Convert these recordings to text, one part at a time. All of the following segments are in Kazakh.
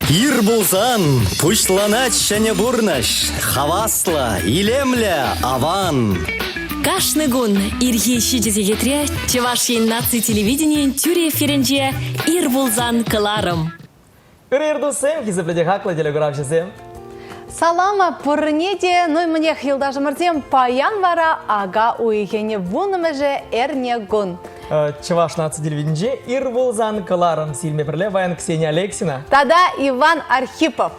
Ир булсан, пушланач шәне бурнаш, хавасла, илемля, аван. Кашны гун ирхи шидезегетре Чевашин наци телевидение тюре ференже ир булзан кыларым. Ирдусем, кизепледе хакла телеграфчысем. Салама пурнеде, ну и мне хилдажа мартем паян вара ага уихене вунымеже эрне гун. Чеваш наци телевидение ир булзан кыларым силме перле ваян Ксения Алексина. Тада Иван Архипов.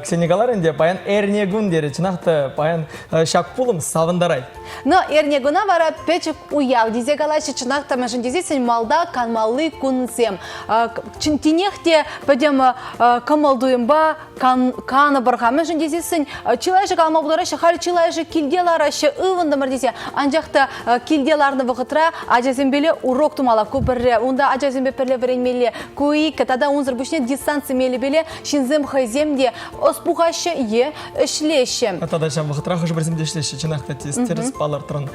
Ксения Галаренде паян эрне гун дери чынакты паян шакпулым савындарай. Но эрне гуна вара печек уяв дизе галаши чынакта мәшін дезесен малда канмалы кунсем. Чинтинехте пәдем камалдуемба каны бұрға мәшін дезесен чилайшы калма бұларашы халі чилайшы килделарашы ывындымыр десе анжақты килделарны вғытра ажазембеле урок тумалап көпірре. Онда ажазембе пірле варенмеле көйік тада онзыр бүшіне дистанция мелі беле шинзем хайземде оспуғашы е ішлеші. Тада шам вғытра хош бірзімде ішлеші чынакта тестеріс балар тұрын.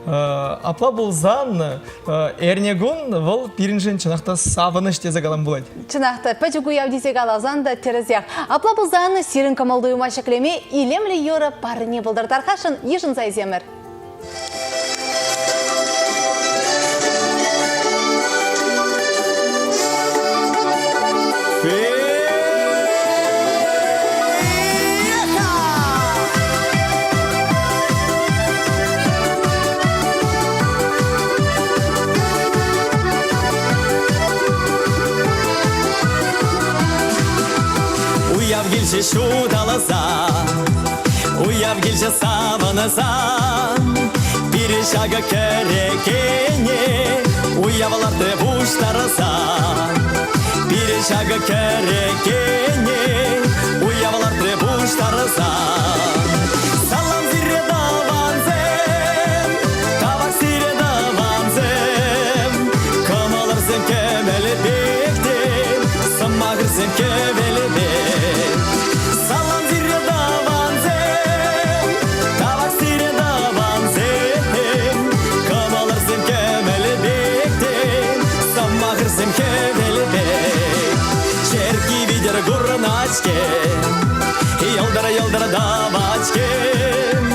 Апла бұлзан эрнегун вол пиринжен чынакта савыныш тезе галам болады. Чынакта пәчік уяв десе галазан да терезяк. Апла бұлзан сирін камалдуыма шеклеме илемлі йоры парыне бұлдар тарқашын ешін зайземір. Уяв келші шудаласа, уяв келші саванаса, бірі шағы керекене, уяваларды бұштараса. Бірі шағы керекене, уяваларды бұштараса. Салам зире даванзем, табақ сире даванзем, камаларзем кемелі бектем, самағырзем кемелі бектем. Yollara davaçkem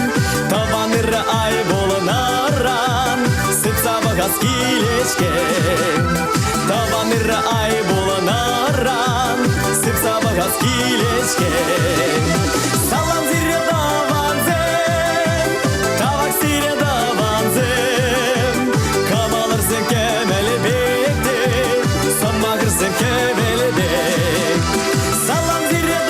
Tavanır ay bolunaran Sıpsa bagas kileçkem Tavanır ay bolunaran Sıpsa bagas kileçkem Salam zirre davanzem Tavak sire davanzem Kamalırsın kemeli bekte Samağırsın kemeli bek Salam zirre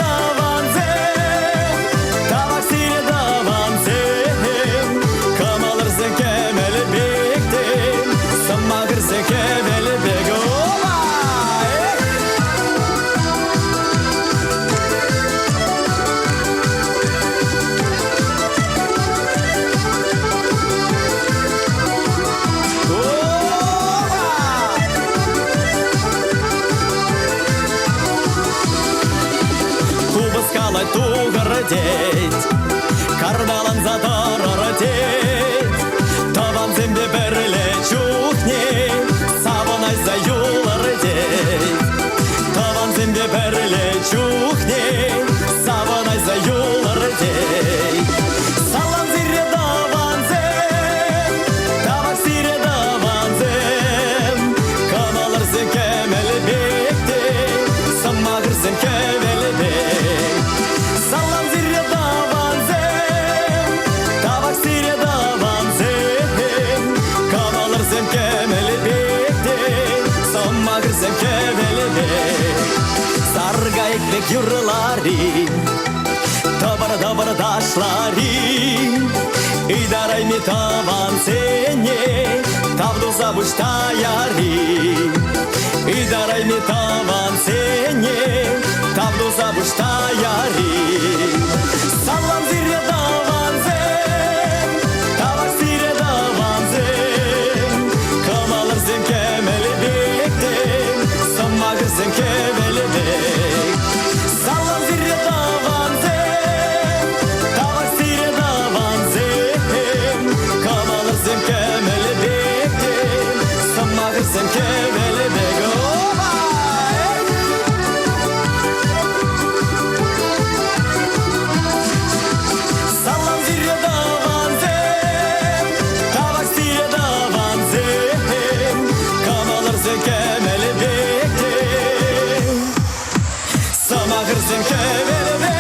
Кардалан задарар деть Таван земде берле чухне Саванай за юлар деть Таван земде берле чухне Саванай за юлар деть Салам зире даванзем Тавак сире даванзем Камалар зен кемел бекте Самагыр зен кемел бек Салам зире даванзем, табак сире даванзем, камалар зем кемели бектен, саммагыр зем кемели бек. Сарга еклек юрлари, табар дашлари, идарай ми таван сене, тавду забуштаяри. Идарай ми таван сене, тавду забуштаяри. Салам зире даванзем, табак сире даванзем, камалар зем кемели бектен, саммагыр зем кемели бек. Салам зире даванзем, табак сире даванзем, камалар зем кемели бектен, саммагыр зем кемели бек. Ағырсен кебелбек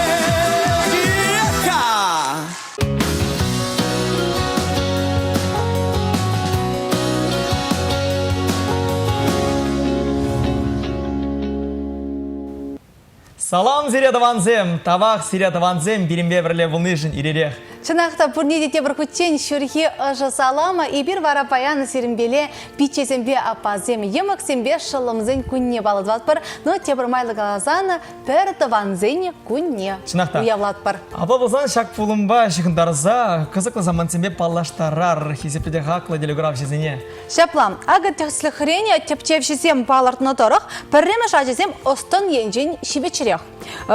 Салам зиредаванзем, тавах зиредаванзем, биримбе бірле вылныжын иререх. Чынақта пұрнедете бір күттен шүрхе ұжы салама, и бір варапаяны серімбеле пичесембе апазем, еміксембе шылымзен күнне балыдват бір, но те бір майлы галазаны пәрді ванзене күнне уявлат бір. Апа болсан шак пулымба шықындарыза, қызықлы замансембе палаштарар, хесепеде хақлы делеграф жезіне. Шаплам, ағы текслі хрене тепчевшесем палартына тұрық, пірремеш ажесем остын енжен шибечерек.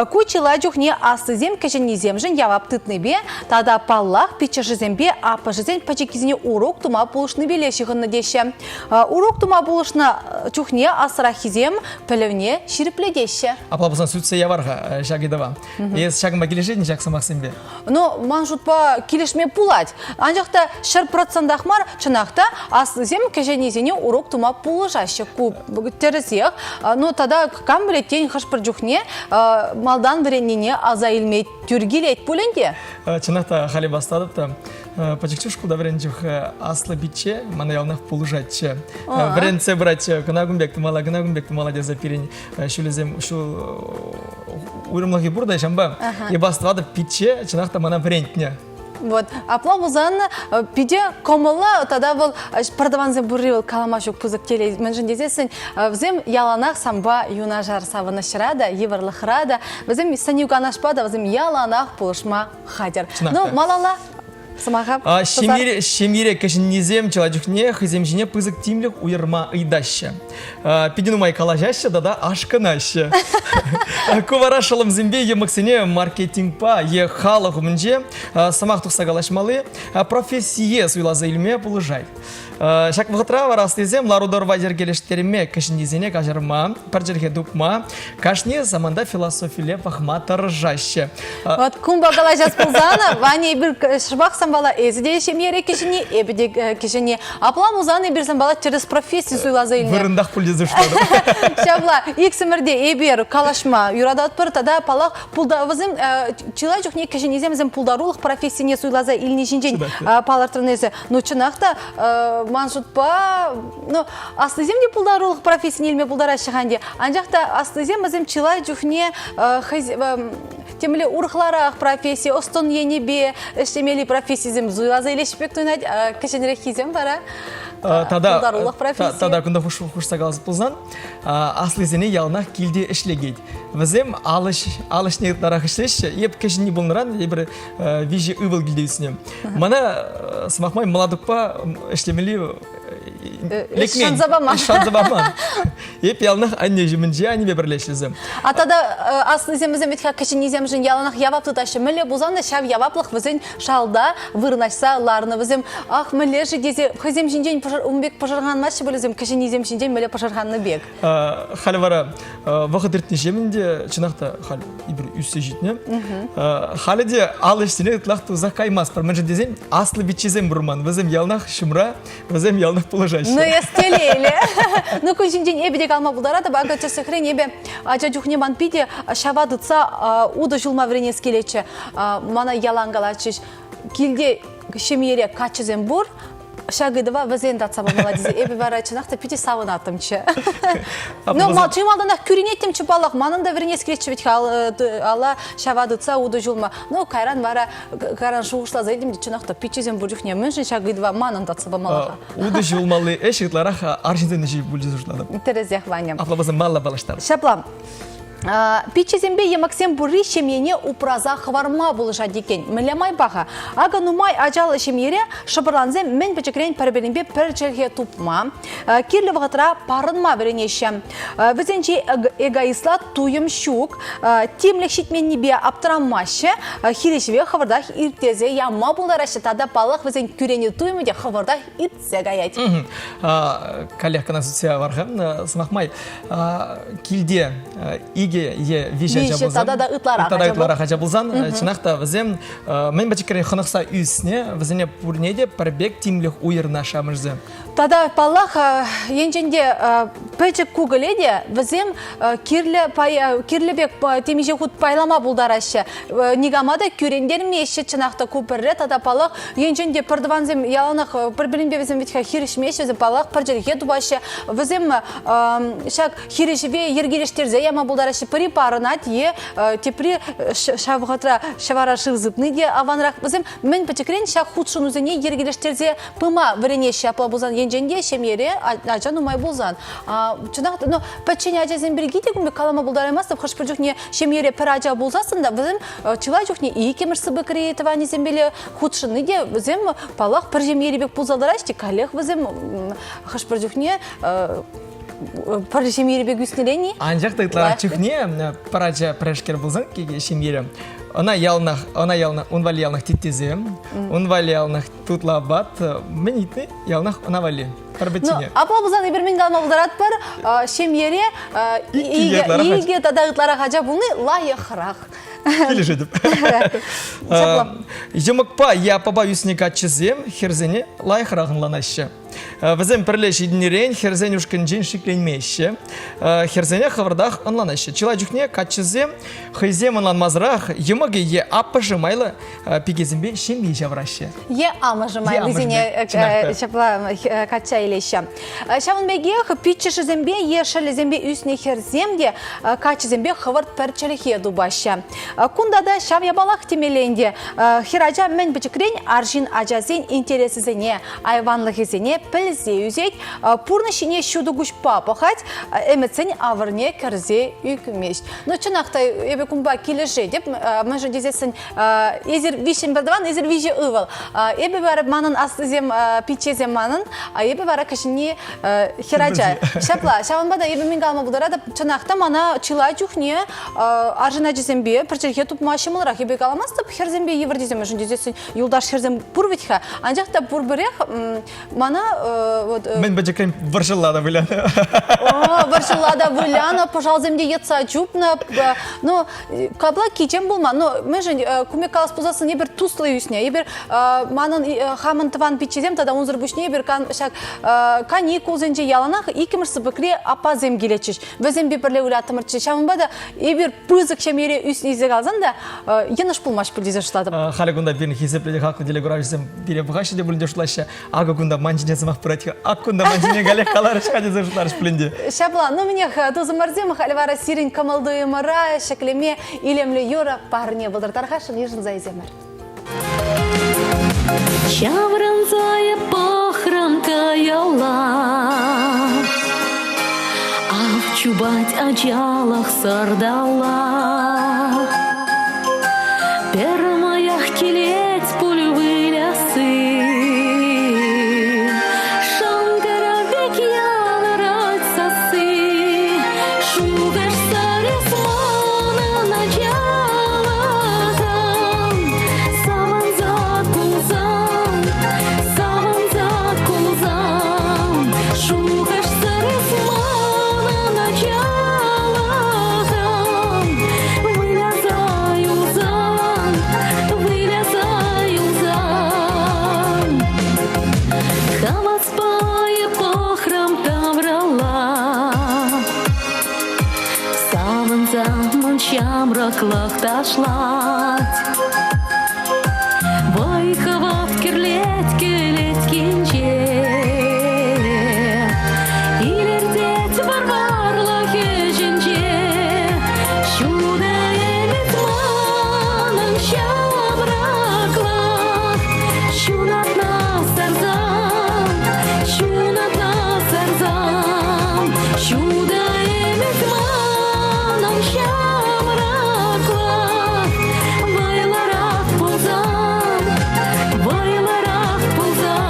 Кучила жүхне астызем кешенезем жын явап тытны бе, тада паллах пичешезембе апажезен пачекизіне урок тума булышны беле шығынны деші. Урок тума булышны жүхне асырахизем пілівне ширипледеші. Апа болсан сүтсе яварға шагидава. Ес шагыма келешетін шак самақсен бе? Ну, манжутпа келешме пулать. Анжақта шыр процентахмар чынақта астызем кешенезіне урок тума булышашы куб терезех. Ну, тада кам білеттен хашпыр жүхне малдан біреніне азайлмей түргелет бүлінде? Чынақта хали бастадыпты. Пачекчушку да бірен жүх аслы битче, мана ялнақ пулыжатчы. Біренце братчы, гынагумбекті мала деза пирен шулезем шул уйрымлығы бұрдай шамба. И бастадып битче, чынақта мана бірентіне. Вот, аплавузан пиде комыла тада был продаванзем буррил каламашук пузык теле менжин дезесен взем яланах самба юнажар саванашрада еварлахрада взем санюганашпада взем яланах пулышма хадер. Ну малала самаха. Шемире кешеннезем человечне хыземжине пызык тимлек уйырма ыйдаща. Пидину май калажаща да ашканаща. Ковара шалым зембе емаксене маркетингпа е халах умнже самах тухсагалашмалы профессие суйлаза илме пулыжай. Шак вғытра варастызем ларудар вайдер келештеріме кешеннезене кажарма, парджерге дупма, кашне заманда философиле пахма таржаща. Вот кумба галажас пулзана, ване бір шыбақ самбала эзде шемере кешене, эбеде кешене. Аплам узаны бір самбала через профессию суйлаза илме. Вырындақ пульдезі штады. Шабла, иксімірде эбер калашма юрадат бір тада палақ пулда вызым чила жүхне кешенеземізім пулдарулық профессияне суйлаза илне жинжен палартырнезі. Ну чынақта маншутпа, ну, астызем не пулдарулық профессияне илме пулдара шығанде. Анжақта астызем өзім чила жүхне темілі урықларақ профессия, остон енебе, іштемелі профессиязем зуйлаза илешпек туйнад, кешенерек хизем бара. Тада күнді құшса қалыз бұлзан, аслызене ялнақ келде ішлегейд. Візем алышне дарақ ішлеші, еп кешіне болныран, ебір вижі ұвыл келдеусіне. Мана смақмай маладықпа ішлемелі лекмен, шанзабаман. Еп ялнақ әнне жімінже, әнебе бірлешізім. Атада аслыземізем етқа кешенезем жын яланақ явап тұташы. Мүлі бұзанда шав яваплық візен шалда вырнашса ларны візем. Ақ мүлі жы дезе хызем жінден умбек пожарған машы білізем кешенезем жінден мүлі пожарғанны бек. Халі вара вақыт ертіне жемінде чынақта халі ибір үссе жетіне. Халі де ал іштіне ұтлақты ұзақ қаймас. Мен жын дезем аслы бітчезем бұрман. Візем ялнақ шымра, візем ялнақ положайшы. Ну, естелейлі. Ну, күн жінден ебедек алма бұлдарады, бағы часықрен ебе ажа жүхне ман пиде шавадыца уды жылма вренес келечі. Мана ялангалачыш. Келде шемере качызем бұр, шагыдыва візен датсаба маладезі. Эбі бара чынақта пиде савын атымчы. Ну, чымалданақ күрінеттім чыпалық, манында вренес келечі бетке ала шавадыца уды жылма. Ну, кайран бара, кайран шуғышла зайдым де чынақта пичезем бұр жүхне мүншін шагыдыва манын датсаба малаға. Уды жылмалы әшіғытларақ Аржентина жей бүлді жұртлады. Терезех ваням. Аплабызын мала балаштар. Шаплам. Пичезембе емаксем бурри шемьене упраза хварма булыша декен. Мілямай баға. Ага нумай ажалы шемьере шыбырланзем мен печекрен пәрберінбе пәрчелге тупма. Кирлі вғытыра парынма веренешем. Візенче эгоисла туйым шук. Темлік шитмен небе аптырамашы. Хилешеве хвардах иртезе ямма буларашы тада палық візен күрені туймыде хвардах иртсе гаять. Коллег канасуция варғам, смақмай. Килде иге е виже Виже, жабылзан. тада да ытлара Тада хача ытлара хача булзан. Чынақта візем мен бачекере хынықса үсіне візіне пурнеде парбек тимлих уйырна шамырзы. Тада паллах енженде пәчік күгіледе візем кирлебек темеже худ пайлама бұлдарашы. Нигамада күрендер меші чынақта көпірі. Тада паллах енженде пірдіванзем яланақ бір-бірінбе візем ветха хирішмеші візем паллах піржерге дұбашы. Візем шак хирішіве ергелештерзе яма бұлдарашы пірі парына тие тепри шавғатра шавара шывзыпны де аванрақ. Візем мен пәчікрен шак худшын үзіне ергелештерзе пыма вірене шапла бұлзан енженде шемере ажан умай бұлзан. Чынақта, но пәтшене ажазен біргейде күмбе калама бұлдараймастып, қыш бір жүхне шемере пір ажа бұлзасында, візем чыла жүхне ие кемірсі бікірі етівани зембелі худшыны де візем палақ пір жемере бек бұлзаларашты, калех візем қыш бір жүхне пір жемере бек үснелені. Анжақта ытлара чухне парача прешкер бұлзан кеге шемере. Она ялнах, унвали ялнах титтезем, унвали ялнах тутлабат, мен итне ялнах унавали. Парбетине. Апа бұлзан ебірмен қалма бұлдарат бар, шемере иге тада ытлара хача бұлны лайықырақ. Или жедіп. Жемықпа я паба үсіне катчызем, херзене лайықырағын ланашы. Візем пірлеш едінерен херзене ұшқын жен шикленмеші. Херзене қавырдақ ұнланашы. Чила жүхне катчызем, хайзем ұнланмазырақ, емігі е апы жымайлы пегезімбе шембей жаврашы. Е амы жымайлы зене шапла катча елеші. Шавын бәге пичіші зембе, ешілі зембе үсіне херземде катчы зембе қывырт пәрчіліхе дубашы. Кундада шав ябалақ темеленде хиража мен бічікрен аржин ажазен интересізіне, айванлығызіне пілзе үзет, пұрнышыне шуды күш папахать, әмітсен авырне кірзе үйкімеш. Но чынақта ебе күмба келеші деп, мәжі дезесін езір вишен бірдіван, езір виші ұвыл. Ебе бәрі манын астызем пичезем манын, ебе бәрі кішіне хиража. Шапла, шавынбада ебе мен қалма бұлдарады, чынақта мана чила жүхне аржин ажазембе, пірчерге туп машымылырақ ебе қаламастып, херзембе евір дезем, мәжі дезесін юлдаш херзем бұр ветха. Анжақта бұр бірек, мана мен бәжекрен варшылада выляны. Варшылада выляны, пожалземде етса чупна. Но кабла кичем болма. Но мен же куме калас позасын ебір туслы үсіне. Ебір манын хамын тыван пичезем, тада онзыр бүшіне ебір каникул зенже яланақ икімірсі бікре апа зем келечіш. Везем бепірле үлятымырчы. Шамынбада ебір пызық шемере үсіне изек алзан да еныш пулмаш пілдезе шыладым. Халі күнда бірін хесепледе қақы деле көрашысым бире бұғашы де бүлінде шылашы. Ағы күнда манжине зымақ бұратыға. Ақ күнда манжине ғалек қалары шқады зыршылар шпілінде. Шабла, ну мне тузымарзем, хальвара сирин камалдуы мара, шеклеме, илемлю юра, парне бұлдыртархашын ежін зайземір. Чавранзая пахрамка яла, а в чубать очалах сардала. Пермаях келец пулевы лясы, шангара век яларать сасы, шугаш сарес мана началахам, саванзат кулзам, шугаш сарес мана началахам, вылязаю зам. Хамацпае похрам таврала, саванза манчамраклах ташлать, вайхавав кирлет келеткинче, илердет варварлах еженче, шуда емет манын шамраклах, шунатна сарзам, шуда емет манын шамраклах, вайларах пулзам,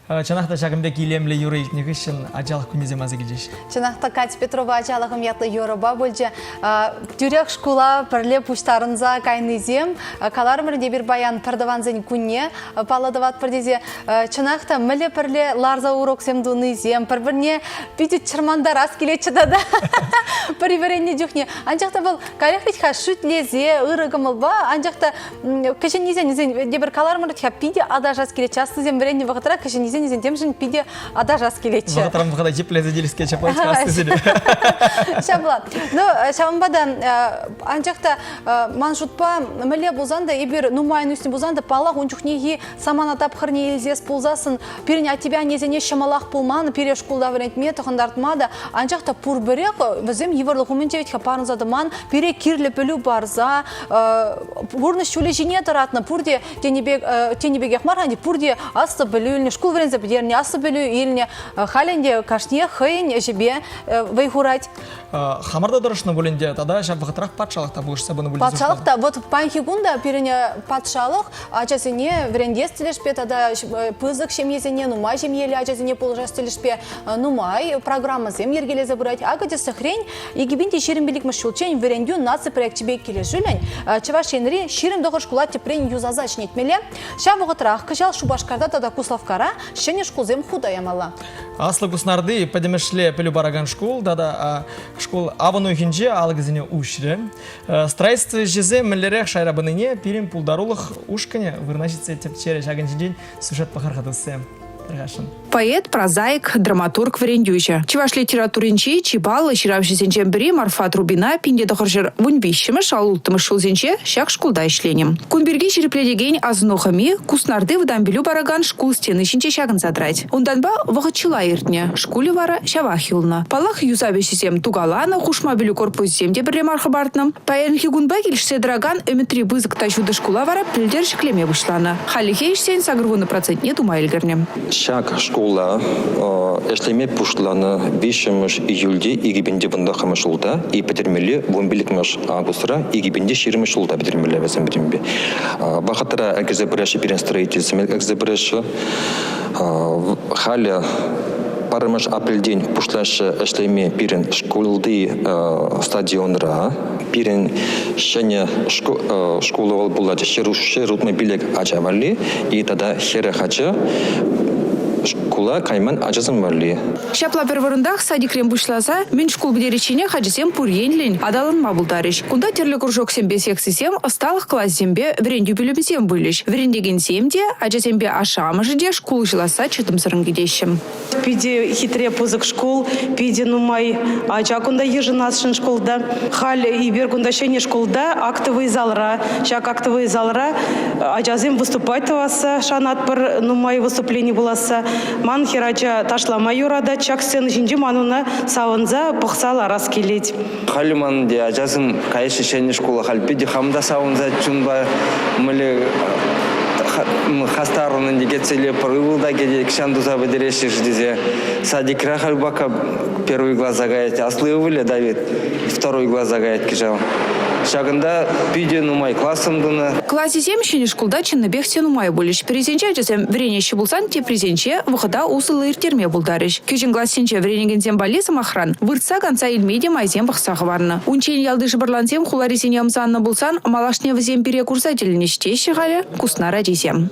Чанахта шагымда килемле юридник үшін ажалық күнезем азы келжеш. Чынақта Катя Петрова ачалығым ятлы Еуропа бөлже. Тюрек школа пірле пуштарынза кайнызем. Каларымырде бір баян пірдаванзен күнне паладават пірдезе. Чынақта мүлі пірле ларза урок семдунызем. Пір-бірне бүді чырмандар аз келетші дада. Пір-біренне жүхне. Анжақта бұл калехтха шүтлезе, ұрығымыл ба. Анжақта кішінезен дебір каларымырде пиде адаж аз келетші. Астызем біренне вағытыра кішінезен темшін пиде адаж аз келетші. Вағытырам бұқада тепле заделіске чаплайсқа астызелі. Шабла. Ну, шабымбада анжақта маншутпа мүле бұлзанда, ебір нумайын үстін бұлзанда палақ ончухнеги самана тапқырне елзес бұлзасын, перін атебя незене шамалақ бұлманы, пере школда варентме тұқындартмады. Анжақта пұр бірек, візім евірлі ғумынчеветке парынзадыман, пере кирлі білу барза, бұрны шөлі жіне тұратны, пұрде тенебеге қмарғанде, пұрде асты білуіліне, школ варенза бідеріне, асты білу еліне, халенде кашне, хыйын, жебе, вайхурать. Хамарда дұрышны бөлінде, тада жабығытырақ патшалықта бұғышса бұны бөлінде. Патшалықта, вот панхигунда перене патшалық, ачасыне врендес телешпе, тада пызық шемезене, нумай жемелі, ачасыне полжас телешпе, нумай программа зем ергелезе бұрайт. Агады сықрен, егібінде шерім білік мүшілчен врендю нация проект чебе келе жүлін. Чевашенри шерім доғыр шкула тепрен юзазач нетмеле. Шабығытырақ, кыжал шубашкарда тада куславкара, шене шкулзем худа ямала. Аслы куснарды подемешле пелю бараган школ, дада школ авану хинже алгызыне ушре. Строительство жезе мэллерех шайрабыныне пирим пулдарулых ушкане вырнашится тепчере жаган день сюжет пахархадысы. Поэт, прозаик, драматург варендюжа. Чеваш литературинчи, чибалы, чиравши зенчембери, Марфат Рубина, пинде дохаржер вунбищемы, шалултымы шулзенче, шак шкулда ишленем. Кунберги черепледеген азнухами, куснарды вдамбелю бараган шкул стены шинче шаган задрать. Унданба вахачила иртне, шкуле вара шавахилна. Палах юзабешисем тугалана, хушмабелю корпусем дебре мархабартным. Паэрнхи гунба келшсе драган, эметри бызык тащуда шкула вара пильдер шеклеме вышлана. Халихейшсен сагрвуны процент нету майлгернем. Шак школа эшлеме пушланы 5 июльде игибенде бында хамышулда и потермели бомбиликмаш августра игибенде ширимышулда потермели весен биримбе. Бахатра экзебреше перен строительство экзебреше халя парымыш апрельден пушлашы эшлеме перен школды стадионра перен шене школа булады шерутмы билек ачавали и тогда хере хача школа кайман ажазым варли. Шапла перворындах садикрем бушласа, мен школ бедеречине хаджисем пурьенлин, адалын мабулдарыш. Кунда терлі кружок сембе сексисем, осталых класс зембе врендю билюбисем вылиш. Врендеген семде, аджасембе ашамыжыде школ жиласа чытым сырынгедещем. Пиде хитре пузык школ, пиде нумай ача кунда еженасшын школда, халь и бер кунда шене школда, актовый залра, шак актовый залра, аджазем выступать васа, шанат пар нумай выступление буласа. Ман херача ташлама юрада чаксен жинжи мануна савынза пықсала раз келет. Халиман де ажасын кайшы шене школа халпиди хамда савынза чунба мөлі хастарының дегетселе прывылда геде кшандуза бедерешиш дизе садикра хальбака первый глаз загает аслы выле Давид второй глаз загает кижал. Шагында пиде нумай классымдыны. Классе 7 шене школда чынны бехте нумай болиш. Презенче ажасем вренеще булсан, те презенче выхода усылы иртерме булдарыш. Кючен классенче вренегензем балесам охран. Выртса конца ильмеде майзем бахсах варны. Унчен ялдышы барлансем хуларисене амзанны булсан, малашне взем пере курсательне штещи галя, кусна радисем.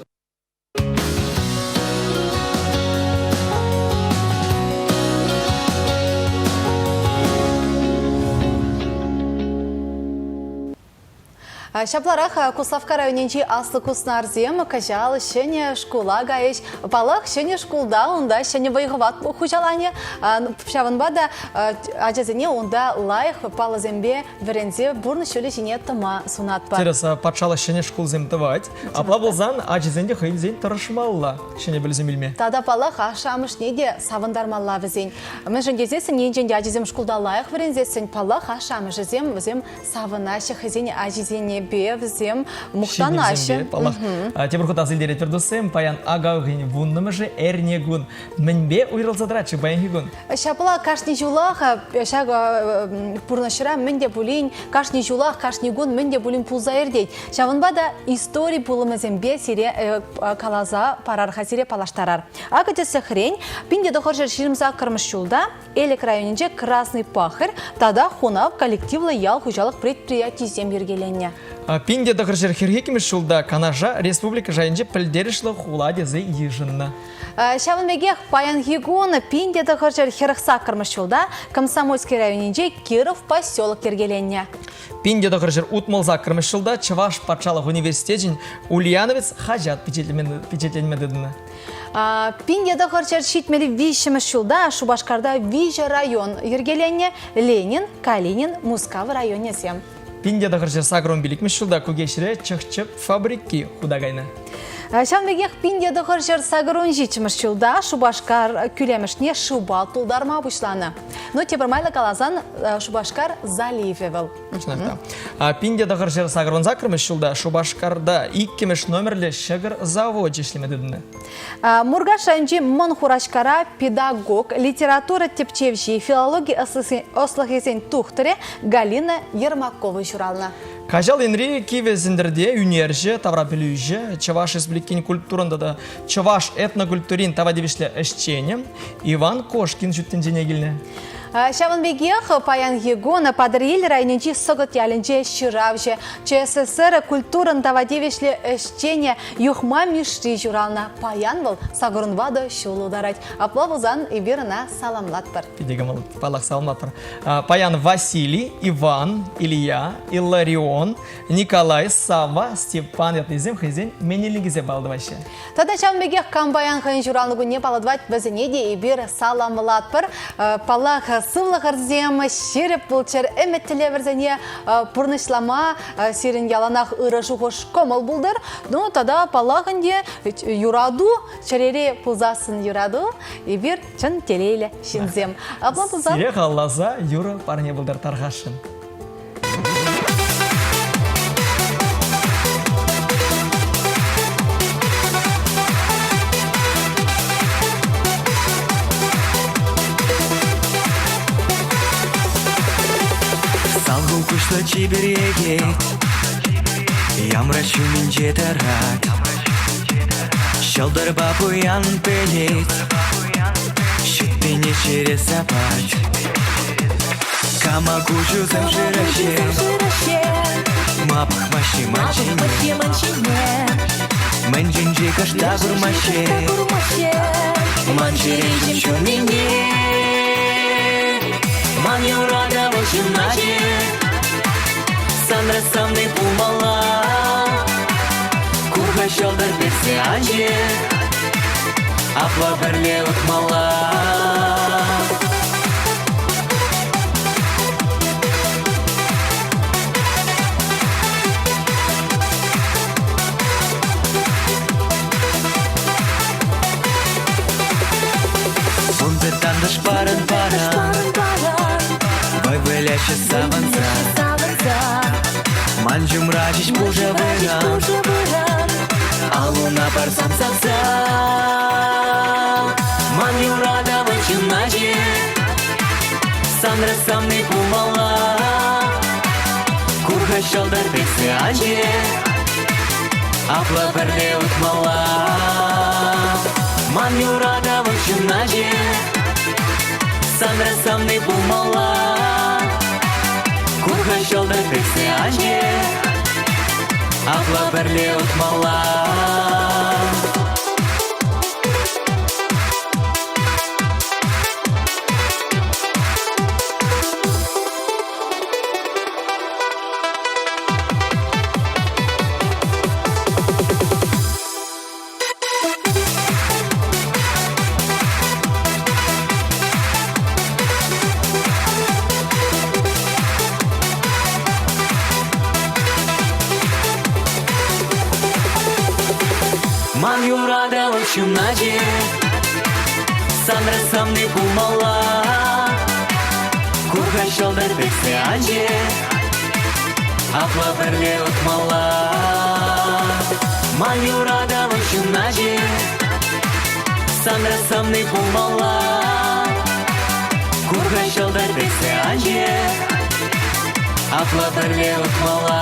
Шапларах Куславка районенчи аслы куснарзем, кажал, шене школа гаеш, палах шене школда, онда шене вайгыват хужалане, шаванбада аджазене онда лайх палазембе верензе бурны шөле жіне тыма сунатпа. Терesa патшалы шене школ земтывать, а плабылзан аджизенде хыйнзен тұрышмалла шене білзем білме. Тада палах ашамыш неде савандармалла візен. Мәжін дезесін енженде аджизем школда лайх верензесін палах ашамыш зем савынашы хызене аджизене бевзем мухтанашы. Тебір құт азылдері түрдісім, паян ағауғын вұннымыжы әрнегін. Мінбе ұйрылзадырачы баянгігін. Шапыла кашни жулах, шага пурнашыра менде булин, кашни жулах, кашни гун менде булин пулзайыр дейд. Шавынбада истории пулымызембе сире калаза парарха сире палаштарар. Акадесі хрень, пинде дохоржер ширмза кырмыш жулда, элек районинже Красный Пахыр, тада хунав коллективлы ял хужалық предприятий зем ергеленне. Пинде дохоржер хиргекіміз жулда Канажа Республика жайынже пілдерішлі хуладезі ежінна. Шавынбегех паян гигуна пинде дохоржер хирықса кырмыш жулда Комсомольский районинже Киров поселок ергеленне. Пинде дохоржер утмалза кырмыш жулда Чаваш патшалық университетін Ульяновец хажат печетленмедідіні. Пинде дохоржер шитмели вишіміш жулда Шубашкарда Вижа район ергеленне Ленин, Калинин, Мускавы районе сем. Пинде дохоржер сагрон билікміш жулда Кугешіре чықчып фабрики худагайны. Шамбегех пинде дохоржер сагрон жичіміш жулда Шубашкар күлемішне шуба тулдарма бұшланы. Но тебірмайлы калазан Шубашкар заливевіл. Пинде дохоржер сагрон закрымыш жулда Шубашкарда иккемеш номерлі шығыр завод жешлемедідіні. Мургаш районжи Монхурашкара педагог, литература тепчевжи, филология ослахесен тухтыре Галина Ермакова журална. Кажал енри кивезіндірде юнерже, таврапелюже, Чаваш республикин культурында да Чаваш этнокультурин тавадевишле әшченем Иван Кошкин жүттен женегіліне. Шавынбегех паян егона падрил районинчи согот ялинче ширавже. ЧССР культурын тавадевишле әшчене юхма мишри журална. Паян был сагырынвады шулу дарать. Аплавузан и бирына саламлатпар. Педегамал палах саламлатпар. Паян Василий, Иван, Илья, Илларион, Николай, Сава, Степан, ятнезем хызен менелігізе балды ваще. Тада шавынбегех камбаян хын журалныгу не паладвать бізінеде и бир саламлатпар. Палах сывлық арзем, шереп бұлчар, әметтілі бірзіне пұрнышлама, сирін яланақ ұрышу қош комыл бұлдыр. Но тада палағынде юраду, чарере пұлзасын юраду, и бір чын телейлі шинзем. Сире қаллаза юра парне бұлдар тарғашын. Кушла чибереге, ямрачу минче тарат. Шалдар бабуян пелет, щутпене через сапать. Кама кучу сам широше, мапах маши манчине. Манчинче кашта гурмаше, манчире чумине. Ман юрада вошимнаже, Сандра самный пумала, Курха шалдар берсе анже, Апла берле утмала. Бунты тандыш паран, Бой выляща саванца, Манжум рачиш пужа выран, А луна парсам савца. Ман юрада вачиначе, Сандра самный пумала, Курха шалдар пексе анже, Апла берле утмала. Ман юрада вачиначе, Сандра самный пумала, Курха шалдар пексе анже, Апла берле утмала. Ман юрада очумнаже, Сандра самный пумала, Курха шалдар пексе анже, Апла бірле ұтмала Майурада вайшынажы Санра самны пулмала Курға шалдар бесі ажы Апла бірле ұтмала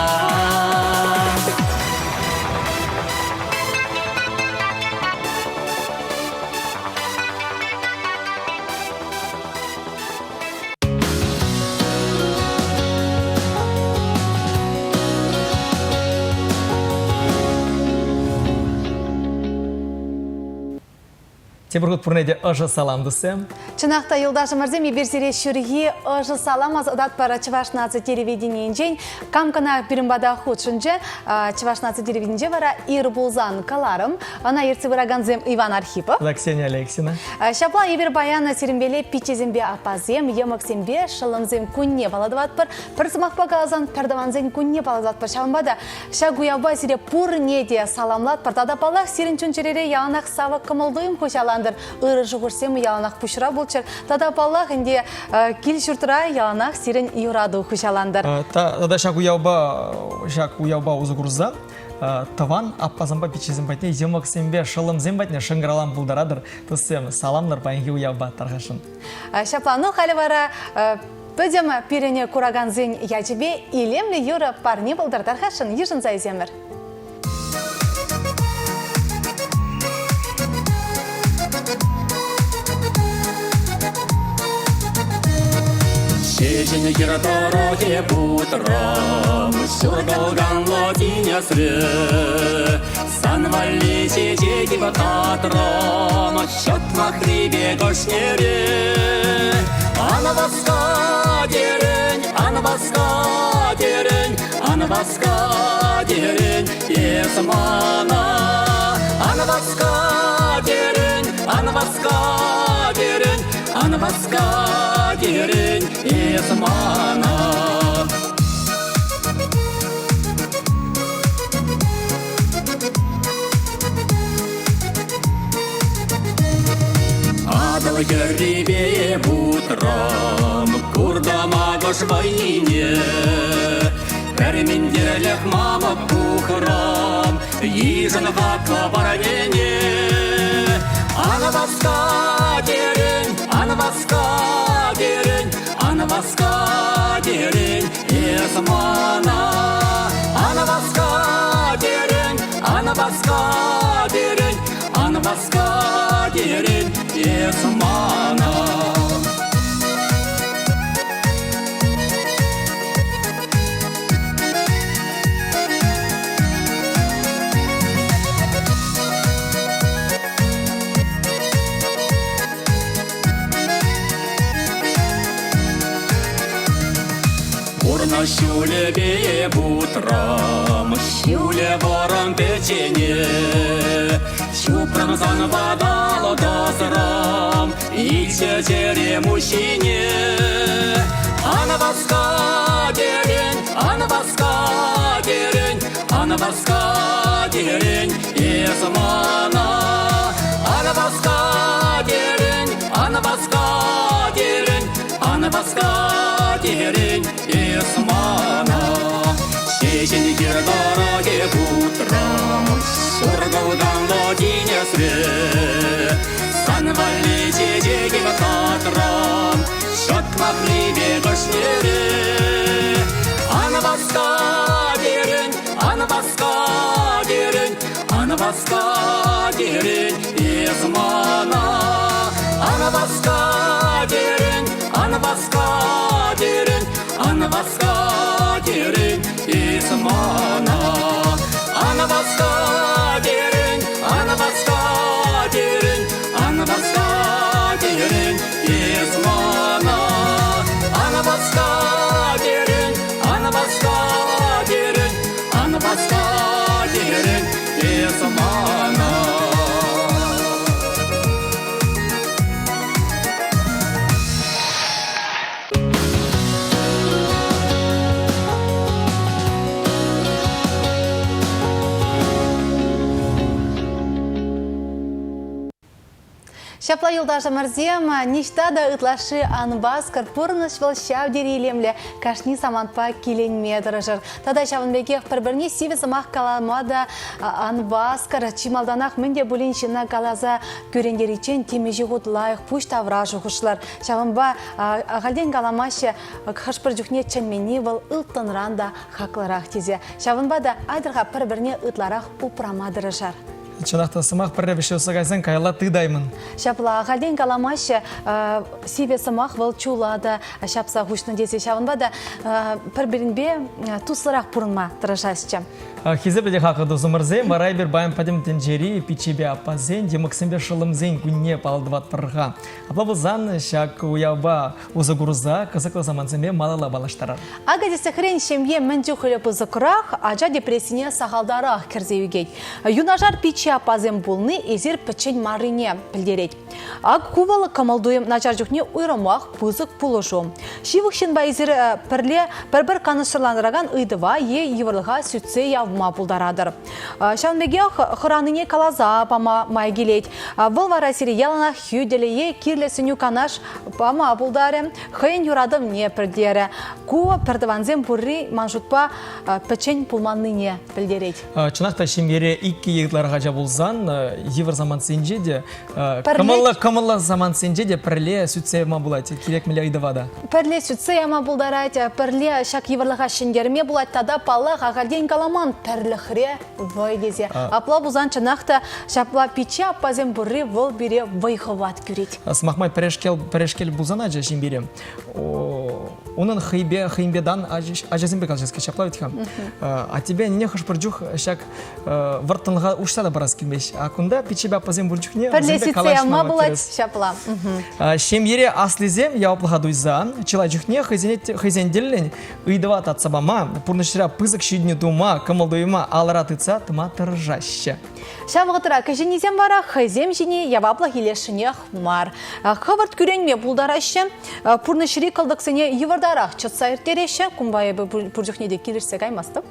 Тебіргіт пұрнайде ұжы саламдысы. Чынақта Юлдашы Мырзем еберзере шүрге ұжы саламаз ұдат бара Чывашнадзе телевидениен жен. Камкана бірімбада худшынже Чывашнадзе телевидениен бара Ирбулзан Каларым. Она ерцы выраганзем Иван Архипов. Ксения Алексина. Шапла ебер баяна серімбеле пичезембе апазем, еміксембе шылымзем күнне баладыват бір. Пірсымақ бағазан пәрдаванзен күнне баладыват бір. Шамбада шагуяба сире пұрне де саламлат бір. Тада балақ сирін чүнчерері яғанақ савы кымылдыйым көшалан ыры жұғырсем яланақ пұшыра болчыр. Тада баллах инде кел жүртіра яланақ сирен юраду күшаландар. Тада шак уяуба ұзы күрзан, таван аппазамба печезім бәтіне, земақсембе шылым зембәтіне шыңғыралам бұлдарадыр. Тұсым саламдар байынге уяуба тарғашын. Шаплану қалі бара бөдемі перене күраган зен ячебе илемлі юры парни бұлдар тарғашын. Ежін зайземір. Шежіне кері дороге бұтырам, Сүрділган лодинесрі, Санвали шежеге бататырам, Шот махрибе көшнері. Аны басқа дерін, есмана. Аны басқа дерін, есмана. Адыл көрребе бұтырам, Күрдама көш байне, Пәрмендерлік мамы бұқырам, Ежін қатла барабене. Аны басқа дерін, есмана. Аны басқа дерін, есмана. Урна шуле бе бутрам, шуле ворам печене, Шупрам зан бадало дозрам, Иксе тере мужчине. Аны басқа дерін, есмана. Аны басқа дерін, есмана. Шежін кер дороге бұтырам, Сүрділган лодинесрі, Санвали шежеге бататырам, Шот махрибе көшнері. Аны басқа дерін, есмана. Аны басқа дерін, есмана. Аны басқа дерін, есмана. Аны басқа дерін, есмана. Шапла юлдаша марзем, ништа да ытлашы анбаскар пурныш вал шав дерелемле, кашни саманпа киленме дырыжыр. Тада шавынбекех бір-бірне сиві самақ каламада анбаскар, чималданақ мінде бұліншіна калаза көрендеричен темежі ғуд лайық пуш тавра жұғышлар. Шавынба ағалден каламашы қашпыр жүхне чәнмені вал ұлттынранда хақларақ тезе. Шавынба да айдырға бір-бірне ұтларақ ұпрама дырыжар. Чынақта сымақ бір рәбіші осығайсан кайла тыдаймын. Шапла ағалден каламашы сиве сымақ вал чулада шапса ғушны десе шавынбада бір-бірінбе туслырақ пұрынма дырыжасыча. Хизе бәде хақыды зумырзе, марай бір байым падым тенджери, пичебе апазен, деміксімбе шылымзен күнне палдыват пырға. Апла бұзан шак уяба узагурза, қызықлы заманземе малала балаштарар. Ага десе хрен шемье мінджу хылепы зықырақ, ажа депрессине сағалдарақ кірзеугейд. Юнажар пиче апазен болны, езір пічен марине білдерейд. Аг кувалы камалдуем начар жүхне уйрамақ пызық пулышу. Шивықшын ба езір пірле бір-бір канышырландыраған ұйдыва е еврлыға сүтсе явма пулдарадыр. Шанбеге хыраныне калаза пама майгелейд. Бұл варасири ялана хюделее кирлесіню канаш пама пулдаре. Хайын юрадым не пірдері. Кува пірдіванзен пұрри манжутпа пічен пулманныне білдерейд. Чынақта шемере икки егітларға жа болзан, евр заман сенже де, камылы заман сенже де пірле сүтсе ма болады, керек мілі айдывада. Пірле сүтсе ама пулдарайды, пірле шак еврлыға шенгерме болады, тада палы ғағалден каламан пірліхре вай дезе. Апла бұзан чынақта шапла пиче апазен бұрри вол бере вайхыват көрет. Смақмай пірешкел бұзан ажа шембере. Onun хыйбедан ажазимбе калжаске шапла витхам. А тебе не хаш бурджух шак вартынға ушса да барас келмеш. А кунда пичебе апазен бурджух не Пірле сүтсе ама болады шапла. Шемере аслизем яуплыға дуйзан, чила жүхне хызенделлен ыйдыват атсабама, пурнышыра пызык шидне дума, камалдуйма аларатыца тыма тыржаще. Шавғытыра кәжінезем бара хызем жіне явапла хилешіне хмар. Хавард күренме бұлдарашы, пурнышыри калдықсыне евардарақ чатса ертереші, кумбайы пуржухнеде келірсе каймасты.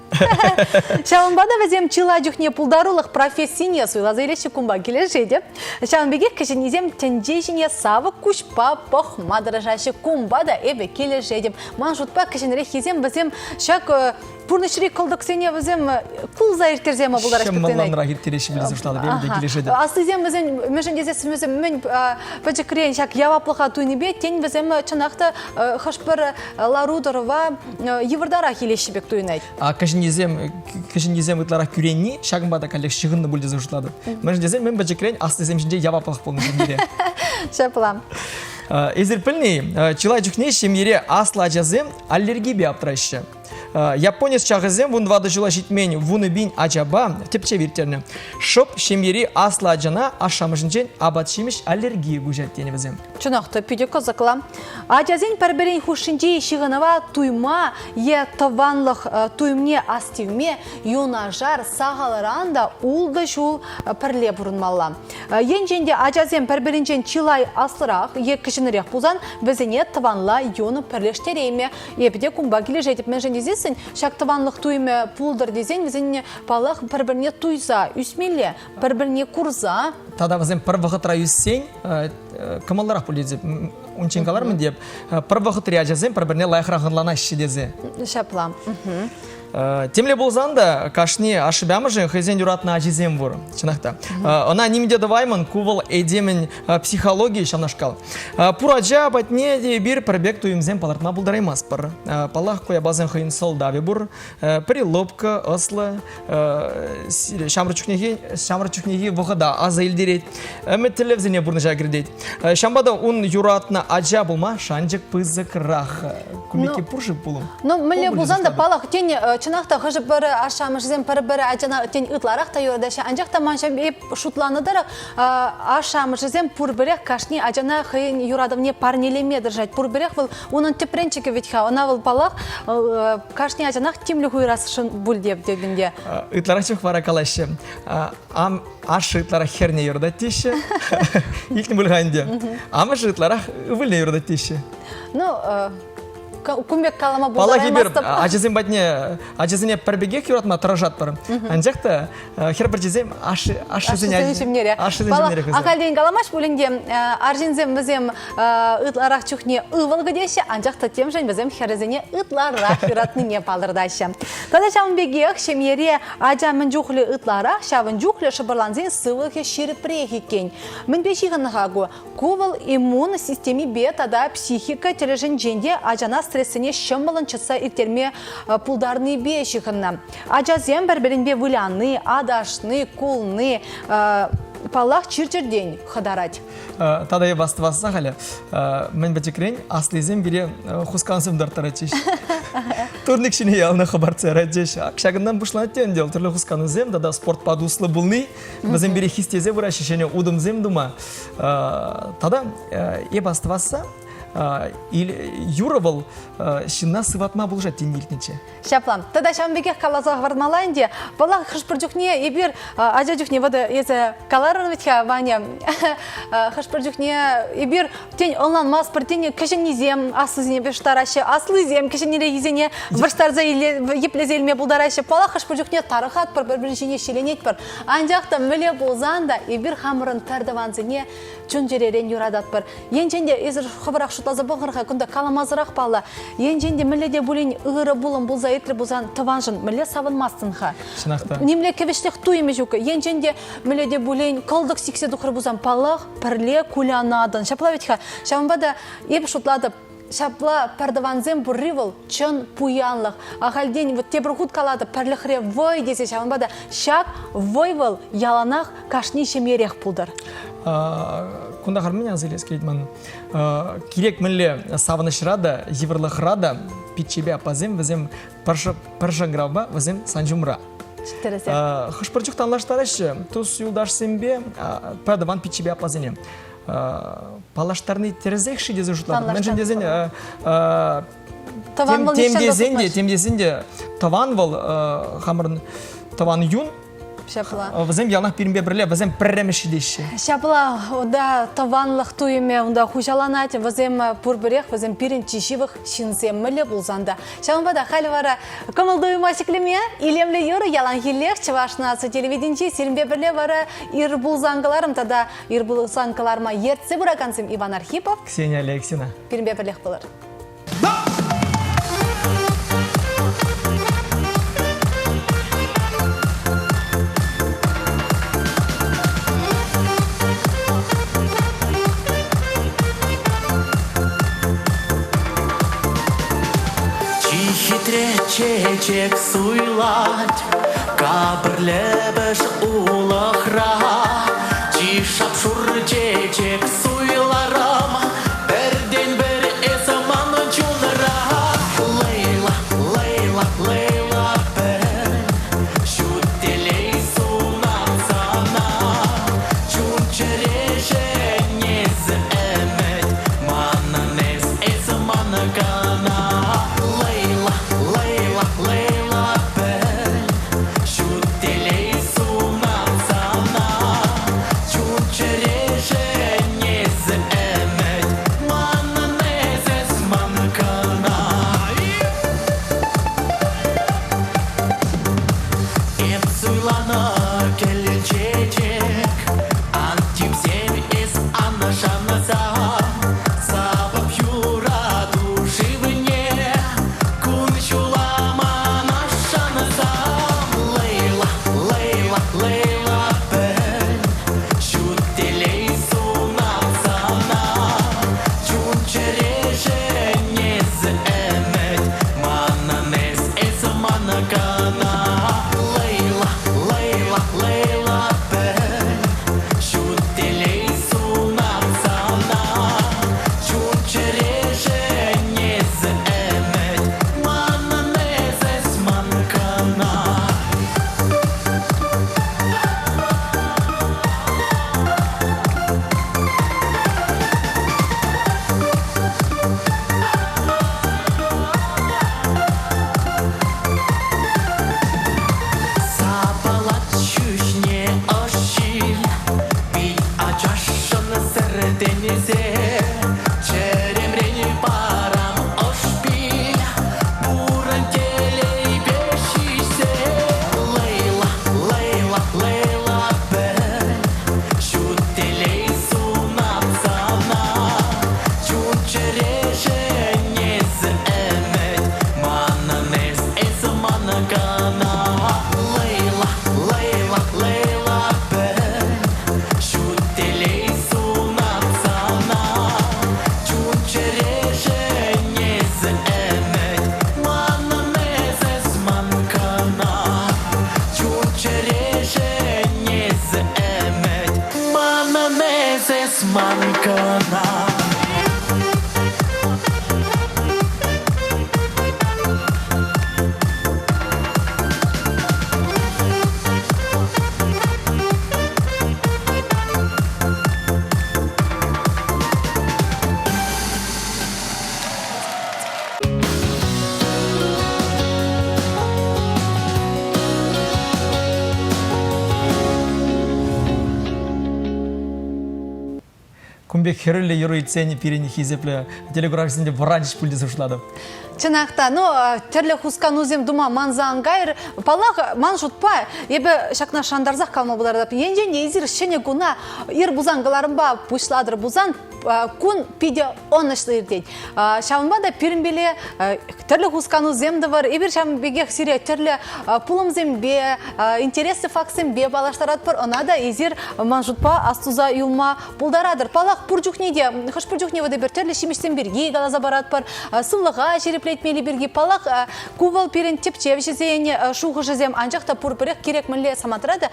Шавынбада вәзем чила жүхне пулдарулық профессине суйлазы елеші кумба келешеді. Шавынбеге кәжінезем тенже жіне савы күшпа пұхма дыражашы кумбада әбе келешеді. Ман жұтпа кәжінері хезем бізем шак пурнышыри калдықсыне бізем кулза ертерзема бұлдарашы Шаммаланра ертереші білізі ұштады, бәрінде келешеді. Аслызем бізем мүшін дезесімізім мен пәчікірен шак яваплыға туынебе, тен бізем чынақты қашпыр ларудырыва евардара келеші бек туынайды. Кәжінезем ұтлара күренні, шағынбада кәлек шығынды бұлдезі ұштады. Мүшін дезем мен пәчікірен аслызем жінде яваплық болны жіндере. Шапылам. Эзерпілні, чылай жүхне шемере асла жазем аллергия аптырайшы. Японец чағызем вун вады жыла житмені вуны бин ажаба тепче вертерні. Шоп шемери асла ажана ашамышынчен абатшимеш аллергия гужаттені бізем. Чунақты пүйде қызықла. Ажазен пәрберен хушынче шығынова туйма е таванлық туймне астивме юнажар сағаларанда улды жул пірле бұрынмалла. Ен женде ажазен пәрберенчен чилай аслырақ е кішінірек бұзан бізіне таванла юны пірлештерейме епіде кумба келе жетіп мен жендезесін шак таванлық туйме пулдыр дезен бізіне палық пәрбіріне туйза үсмелі пәрбіріне курза. Тада бізен пір вғытра үссен кымалдарақ бұл деп унченкалармын деп пір вғытри ажазен пәрбіріне лайықрағынлана іші дезе. Шаплам. Темле болзанда кашни ашыбямыжын хызен юратна ажизем вур. Чынақта. Она немде даваймын кувал эдемін психология шамнашкал. Пураджа батне бир пірбек туйымзен палартма бұлдараймас пыр. Палах коя базен хыйын солдави бур. Прилопка, ослы, шамрычухнеги вғыда аза елдерет. Мәттелевзене бұрны жагірдет. Шамбада он юратна ажа болма шанжық пызық рах. Кумеке пұржып болу. Мүлі болзанда палах тен чынақта ғыжып бірі ашамышызен пір-бірі ажана тен ұтларақ та юрдашы. Анжақта маншам еп шутланыдыр ашамышызен пұр-бірек кашни ажана хыйын юрадымне парнелеме дыржать. Пұр-бірек бұл оның тепренчікі ветха. Она бұл палах кашни ажанақ темлі хуйрасышын бүлдеп дебінде. Ұтларақ чық вара калашы. Ашы ұтларақ херне юрдат теші. Илкні бүлғайынде. Амышы ұтларақ үвілне юрдат теші. күмбек калама Пала хибер, булдараймастып. ажызыне пәрбеге кюратма тыражат бар. Анжақта, хер бір жезем Ашызын жемнере. Акалден каламаш бүлінде аржинзем бізем ытларақ чухне ывылғы деші, анжақта тем жен бізем херезіне ытларақ юратныне палырдашы. Тада шамын бегех шемере ажамын жухлы ытларақ, шавын жухлы шыбырланзен сывылғы шеріпрех екен. Мін бешіғын ғагу, ковыл иммун системи бе тада психика тележін женде ажана стрессіне шымылын чыса иртерме пулдарны бешіғынна. Ажазем бір-бірінбе вылянны, адашны, кулны, палах чирчерден хадарать. Тада я бастываса халі, мен бәтекрен аслезем бере хускансымдар таратеш. Турникшіне ялына хабарцы радеш. Акшагындан бұшланаттен дел түрлі хусканызем, дада спорт падуслы бұлны, бізем бере хистезе бұра шешене удымзем дума. Тада я бастываса, юровал шынна сыватма бұл жат тенелтнече. Шаплам. Тада шамбекех калаза вардмаланде, бала хышпырдюхне ебир ажадюхне вода eze каларыновитха Ваня хышпырдюхне ебир тень онлан маспортене кешенизем аслызне бештарашы, аслызем кешенере изене вырстарза еплезелме булдарашы, бала хышпырдюхне тарыхат пар бір-біріншене шеленет пар. Анжақта міле болзанда ебир хамырын тардаванзыне чунжеререн юрадат пар. Енченде езір хабырақ шутазы бұғырға күнді каламазырақ бала. Енченде міледе бұлін ұғыры бұлын бұлза етірі бұлзан тыванжын міле савынмастынға. Немле кевештек туйме жүкі. Енченде міледе бұлын қылдық сиксе дұқыр бұлзан палық, пірле, кулянадын. Шапла ветха, шамбада еп шутлады. Шапла пардаванзем бурривал чын пуянлық. Ағалден вот те бір худ калады пірліхре вой десе шамбада шак войвал яланақ кашни шемерех пулдар. Кунда хармения зелес кейтман. Кирек мілі савынышырада, еврлықырада, питчебе апазем, візем паршаграба, візем санжумра. Хышпырчук танлаштарышы, тұс юлдаш сембе, пәдаван питчебе апазене. Палаштарны терезек шиде зажутлады. Мен жендезен темдезенде таван был хамырын таван юн. Візем ялнақ бірінбе бірле, візем пірремеші дейші. Шапла, да, таванлық туйме, онда хужаланат, візем пұрбірек, візем бірін чешівік шинзем мүлі бұлзанда. Шамбада қалі вара көмілдуйма шеклеме, илемлі юры ялан хилек, чывашнасы телевиденче, селімбе бірле вара ир бұлзанғыларым, тада ир бұлзанғыларыма ертсе бұракансым Иван Архипов. Ксения Алексина. Бірінбе бірлек бұлыр. Чечек суйлать, кабырлебеш улахра, чишап шур чечек суйларам, берден бер эсаман чунра. Лейла, Лейла, Лейла бен, шутелей сунам сана, чунчереше нез эмет, мананез эсаман кана. Чунчереже манкана. Кумбек херелле юрой цени перени хизепле телеграфисінде врач пульдесі ұшлады. Чынақта, терлі хусканузем дума манзаңғайыр, палақ ман жұтпай, ебі шақна шандарзақ қалма бұлардап. Енже незір шене гуна ир бузанғыларын ба пұшладыр бузан, күн пиде онышлы ерден. Шамба да пирімбеле терлі хускануземді бар, ебір шамбеге сире терлі пулымзембе, интересі факсембе балаштарат бар, она да езір ман жұтпа астуза юлма бұлдарадыр. Палақ пұржухнеде, хыш пұржухне вады бір терлі шиміштен берге қалаза барат бар, сылыға жереплетмелі берге палақ кувал перен тепчевші зейіне шуғы жызем анжақта пұрпырек керек мүлі саматырады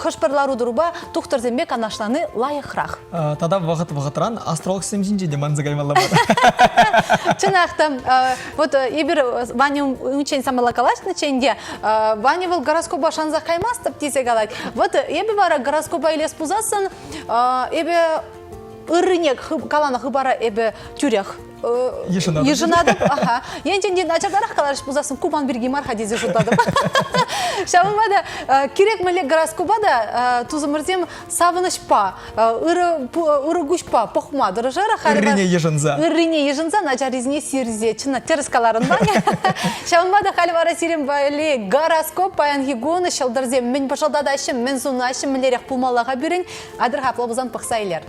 хышпырлару дұруба тұқтыр зембек анашланы лайықрақ. Тада вағыт-вағытран астролог сімжінде де манзығаймалла бар. Чынақтым, вот ебір ваня үчен самала калашны ченде, ваня выл гороскоба шанза қаймастып десе қалайды. Вот ебі бара гороскоба елес бұзасын, ебі ұрынек каланы хыбара ебі түрек. Ежынадым. Ентенде начардарақ қаларыш бұзасын кубан бірге марха дезе жұтадым. Шабымада керек мәлек гороскопада тузымырзем савыныш па, ұрыгуш па, похма дұрыжара. Үррине ежынза. Үррине ежынза, начаризне сирзе, чына теріс қаларын бане. Шабымада қалывара сирем бәлі гороскоп, паян хигоны, шалдарзем, мен башалдада ашым, мен зуна ашым, мінлерек пулмалаға бірін, адыр хапла бұзан пықсайлер.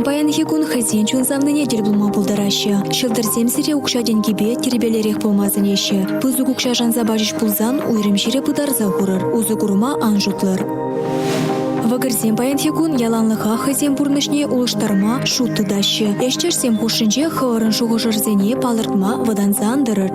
Баян хекун хазин чунзамны недель булма булдарашы. Шылдырзем сире укша денгебе теребелерек болмазын еші. Пызык укша жанза бажыш пулзан уйрым шире пыдарза хурыр. Узы курма анжутлыр. Вагырзем баян хекун яланлыға хазен бурнышне улыштарма шутты дашы. Эшчерсем хушынче хывырын шуғыжырзене палыртма ваданза андырыр.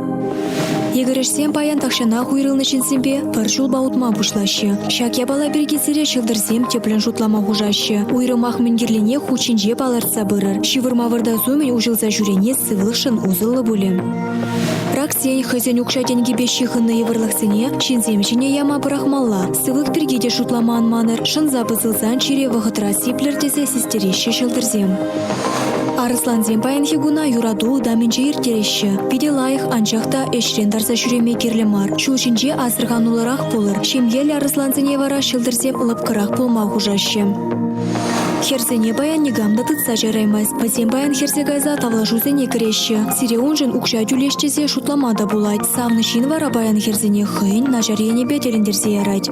Егерешсем баян тақшана хуйрылнышын сембе пір жул баутма бушлашы. Шак ябала бергесіре шылдырзем теплен жутлама хужашы. Уйрымақ мінгерлене хучинже баларца бырыр. Шивырма варда зумен ужылза жүрене сывылшын узылы булем. Раксен хызен укша денгебе шихынны евырлықсыне шинзем жіне яма бұрақмалла. Сывық бергеде шутлама анманыр. Шынза бызылзан чире вағытра сиплердезе сестереші шылдырзем. Арысланзем баян хигуна юраду даминче иртереші. Пиде лайық анчақта эшрен дарса жүреме керлемар. Чулшинче азырған уларақ болыр. Шемгел арысланзене вара шылдырзем лыпкырақ болма хужашы. Херзене баян негамда тытса жараймас. Пазем баян херзегайза тавлажузене кіреші. Сире унжын укша тюлештезе шутламада булайт. Савны шин вара баян херзене хыйн нажарене беделіндерзе ярать.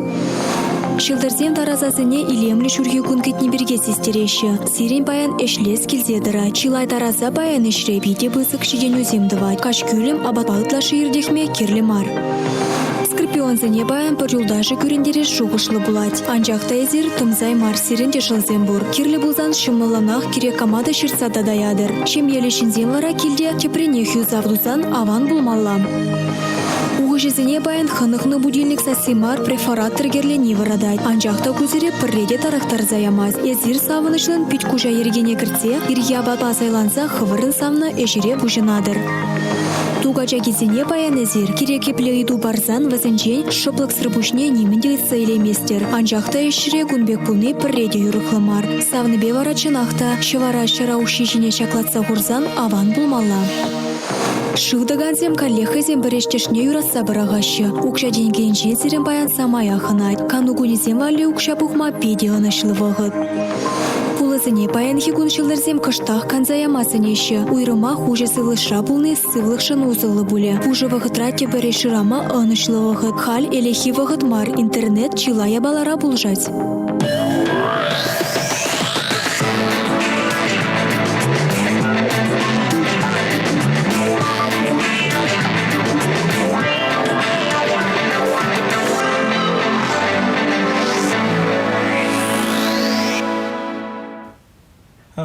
Шылдырзем таразасыне илемлі шүрге күнкетне берге сестереші. Сирен баян эшлес келзедіра. Чилай тараза баян эшре биде бысық шиден өземдівай. Каш күлім абатпалытла шиырдехме керлемар. Скорпионзыне баян бір юлдашы көрендереш шуғышлы булать. Анжақта езір тымзай мар сиренде шылзем бур. Керлі бұлзан шымыланақ керек камада шырсада даядыр. Шем елешінзен лара келде тепрене хью завдузан аван булмаллам. Уғыжезіне баян хынықны будильник сасимар префораттыр герлені варадайд. Анжақта күзіре пірреде тарақтар заямаз. Езір савынышлын пить күжа ергене кіртсе, иргияба базайланса хывырын савны эжіре бұжынадыр. Тугача кезене баян езір, кереке плейду барзан вазенчен шыплық сырбушне немінде сайлеместер. Анжақта эшіре күнбек пулны пірреде юрықлымар. Савны бевара чынақта, шывара шыра ушишіне шаклатса ғурзан аван булмалла. Шылдыганзем каллехазем бірештешне юраса барағашы. Укша денгенчен сирен баян самай ахынайд. Канугунезем вали укша пухма педе ғынышлы вағыд. Пулызыне баян хигун шылдырзем кыштақ канзаямасынеші. Уйрыма хуже сывлыша булны сывлықшын узылы буле. Хуже вағытра тепері шырама ынышлы вағыд. Халь элехи вағыд мар интернет чилая балара булжать.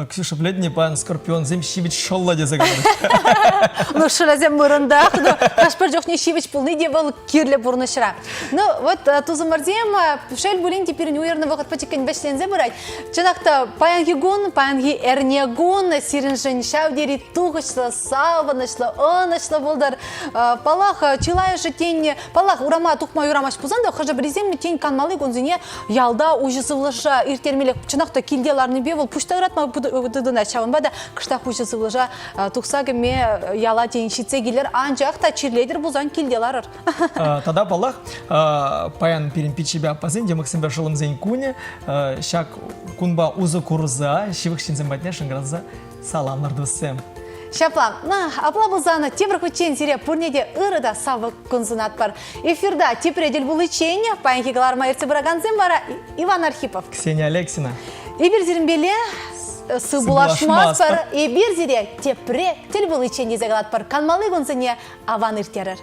Ксюша, блядь, пан Скорпион, зем щивич шолла де заговорит. Ну, шыразем мұрындақ, ну, қашпар жоқ не шивич пулны де был кирле бұрнышыра. Ну, вот тузымырдем, шел булин теперь уерны вақыт патекен бәшлензе бұрайд. Чынақта паянги гун, паянги әрнегун, сирин жын шаудери туғышлы, савынышлы, онышлы болдар. Палах, чилай же тень, палах, урама, тухма юрамаш пузанда, хажа брезем тень канмалы гонзине ялда ужысывлыша иртермелек. Чынақта килделарны бевыл, пуштагратма дыдына чавынбада, кыштақ ужысывлыша тухсагыме яла теншице келер, анжақта чирлейдер бұзан килделарыр. Тогда палах, паян перен пичебя пазынде, Максим Башылым зен куне, шак кунба узы курза, шивық шинзен батне шыңғыраза саламлар дұсым. Шаплам, апла бұзаны тебір күтчен зире пұрнеде ұрыда савы күнзінат бар. Эфирда тепредел бұл үчене, паянки галарма ерте бұраганзен бара Иван Архипов. Ксения Алексина. Ибір зірінбеле сыбулашмас бар, ибір зире тепре тел бұл үчене зегалат бар. Канмалы күнзіне аван иртерір.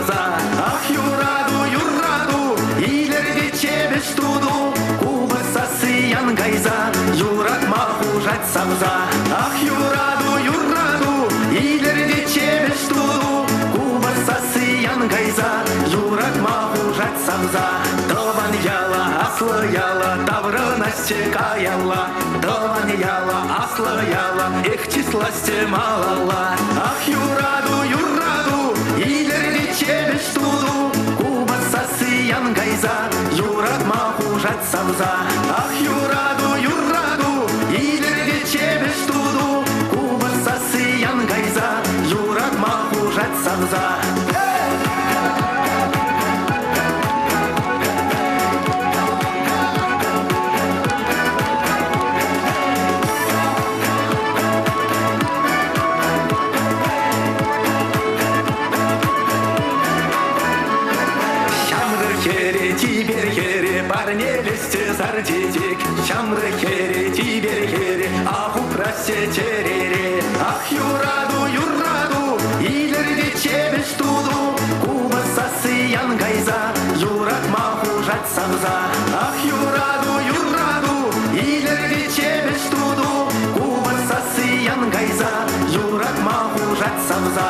Ах, юраду, юраду, илерде чебеш туду, кубы сасыян гайза, юрат махужать савза. Ах, юраду, юраду, илерде чебеш туду, кубы сасыян гайза, юрат махужать савза. Тован яла, аслы яла, таврына чекаяла, тован яла, аслы яла, их числасте малала. Ах, юраду, юраду, илерде чебеш туду, куба сасыян гайза, юрат махужать савза. Ах, юраду, юраду, илерде чебеш туду, куба сасыян гайза, юрат махужать савза. Сардитик, чамры хери, тибер хери, аху прасе черере. Ах, юраду, юраду, илерде чебеш туду, куба сасыян гайза, юрат махужать савза. Ах, юраду, юраду, илерде чебеш туду, куба сасыян гайза, юрат махужать савза.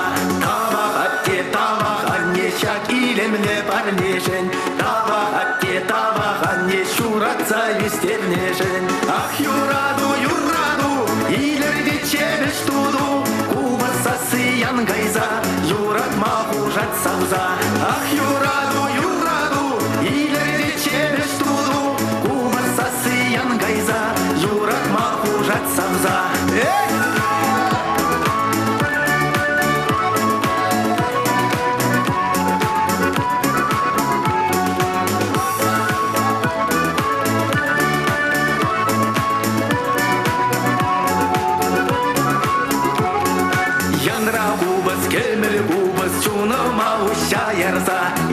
Тавах анне шак илемне парнешен, тавах анне шуратца вестернешен. Ах, юраду, юраду, илерде чебеш туду, куба сасыян гайза, юрат махужать савза. Ах, юраду, юраду, илерде чебеш туду, куба сасыян гайза, юрат махужать савза.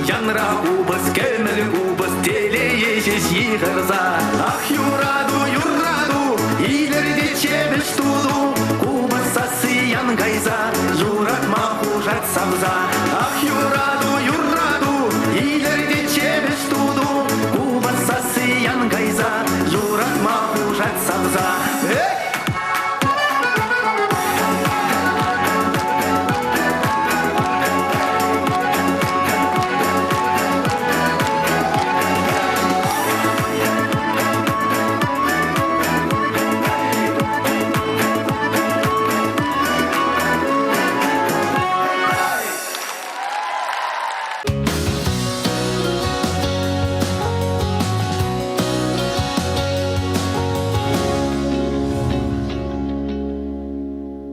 Янра убас, кемел убас, теле ешеш йығырза.